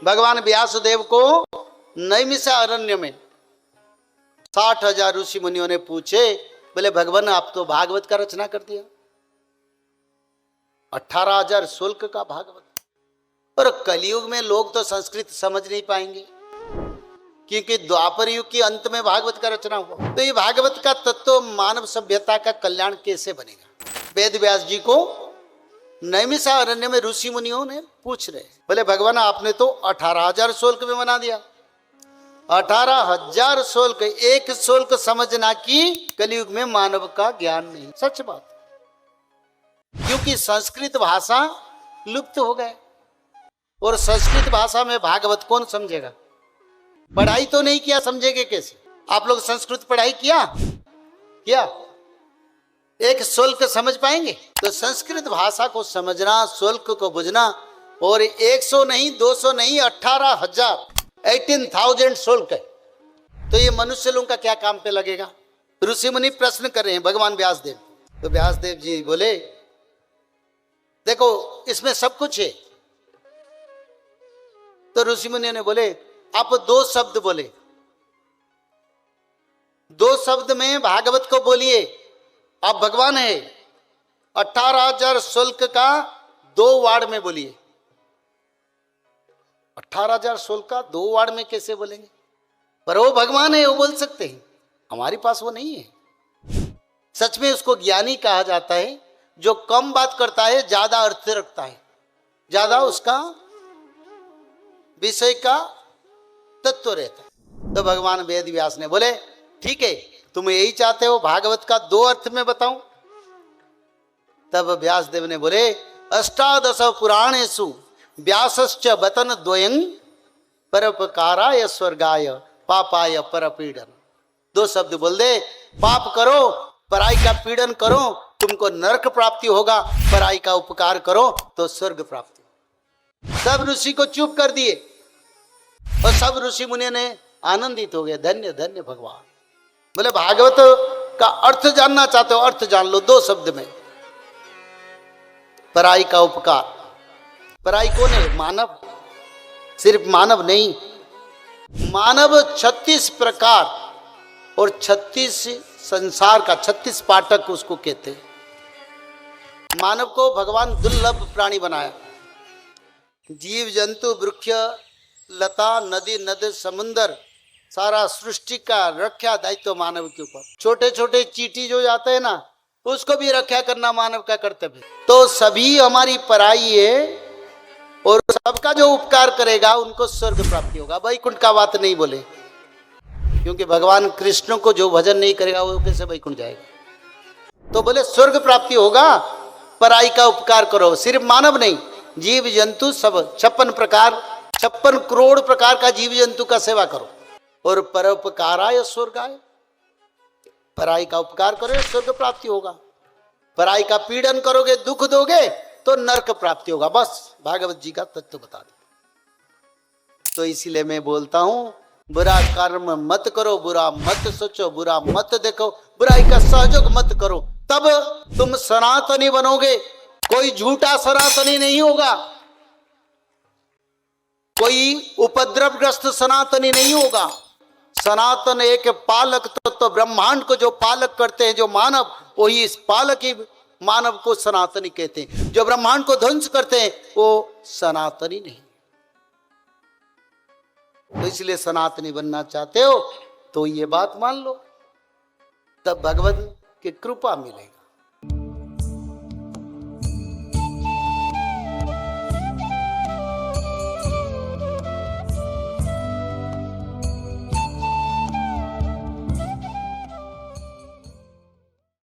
भगवान व्यासदेव को नैमिषा अरण्य में 60,000 ऋषि मुनियों ने पूछे, बोले भगवान आप तो भागवत का रचना कर दिया, 18,000 शुल्क का भागवत। और कलयुग में लोग तो संस्कृत समझ नहीं पाएंगे, क्योंकि द्वापर युग के अंत में भागवत का रचना हुआ। तो ये भागवत का तत्व मानव सभ्यता का कल्याण कैसे बनेगा? वेद व्यास जी को नैमिषा अरण्य में ऋषि मुनियों ने पूछ रहे, बोले भगवान आपने तो 18,000 शुल्क में बना दिया, 18,000 शुल्क, एक शुल्क समझना कि कलयुग में मानव का ज्ञान नहीं। सच बात, क्योंकि संस्कृत भाषा लुप्त हो गए, और संस्कृत भाषा में भागवत कौन समझेगा? पढ़ाई तो नहीं किया, समझेंगे कैसे? आप लोग संस्कृत पढ़ाई किया? एक शुल्क समझ पाएंगे? तो संस्कृत भाषा को समझना, शुल्क को बुझना, और 100 नहीं, 200 नहीं, 18,000, 18,000 शुल्क है। तो ये मनुष्य लोगों का क्या काम पे लगेगा? ऋषि मुनि प्रश्न कर रहे हैं भगवान व्यासदेव। तो व्यासदेव जी बोले देखो इसमें सब कुछ है। तो ऋषि मुनि ने बोले आप 2 शब्द बोले, 2 शब्द में भागवत को बोलिए, आप भगवान है। 18,000 शुल्क का 2 वार्ड में बोलिए। 18,000 शुल्क का 2 वार्ड में कैसे बोलेंगे? पर वो भगवान है, वो बोल सकते हैं, हमारे पास वो नहीं है। सच में उसको ज्ञानी कहा जाता है, जो कम बात करता है, ज्यादा अर्थ रखता है, ज्यादा उसका विषय का तत्व रहता है। तो भगवान वेद व्यास ने बोले ठीक है, तुम यही चाहते हो भागवत का 2 अर्थ में बताऊं? तब व्यासदेव ने बोले 18 पुराणेषु व्यासश्च वतन द्वयं परोपकाराय स्वर्गाय पापाय परपीडन। 2 शब्द बोल दे, पाप करो, पराई का पीड़न करो, तुमको नरक प्राप्ति होगा, पराई का उपकार करो तो स्वर्ग प्राप्ति। सब ऋषि को चुप कर दिए, और सब ऋषि मुनि ने आनंदित हो गए, धन्य धन्य भगवान। बोले भागवत का अर्थ जानना चाहते हो, अर्थ जान लो 2 शब्द में। पराई का उपकार, पराई कौन है? मानव। सिर्फ मानव नहीं, मानव 36 प्रकार और 36 संसार का 36 पाठक उसको कहते हैं। मानव को भगवान दुर्लभ प्राणी बनाया। जीव जंतु वृक्ष लता नदी नद समुंदर, सारा सृष्टि का रक्षा दायित्व मानव के ऊपर। छोटे छोटे चींटी जो जाते हैं ना, उसको भी रक्षा करना मानव का कर्तव्य। तो सभी हमारी पराई है, और सबका जो उपकार करेगा उनको स्वर्ग प्राप्ति होगा। वैकुंठ का बात नहीं बोले, क्योंकि भगवान कृष्ण को जो भजन नहीं करेगा वो कैसे वैकुंठ जाएगा? तो बोले स्वर्ग प्राप्ति होगा, पराई का उपकार करो। सिर्फ मानव नहीं, जीव जंतु सब 56 करोड़ प्रकार का जीव जंतु का सेवा करो, और परोपकाराय स्वर्गाय, पराई का उपकार करो स्वर्ग प्राप्ति होगा। पराई का पीड़न करोगे, दुख दोगे तो नरक प्राप्ति होगा। बस भागवत जी का तत्व बता दो। तो इसीलिए मैं बोलता हूं, बुरा कर्म मत करो, बुरा मत सोचो, बुरा मत देखो, बुराई का सहयोग मत करो, तब तुम सनातनी बनोगे। कोई झूठा सनातनी नहीं होगा, कोई उपद्रवग्रस्त सनातनी नहीं होगा। सनातन एक पालक तो ब्रह्मांड को जो पालक करते हैं, जो मानव, वही इस पालक ही मानव को सनातनी कहते हैं। जो ब्रह्मांड को ध्वंस करते हैं वो सनातनी नहीं। तो इसलिए सनातनी बनना चाहते हो तो ये बात मान लो, तब भगवान की कृपा मिलेगी।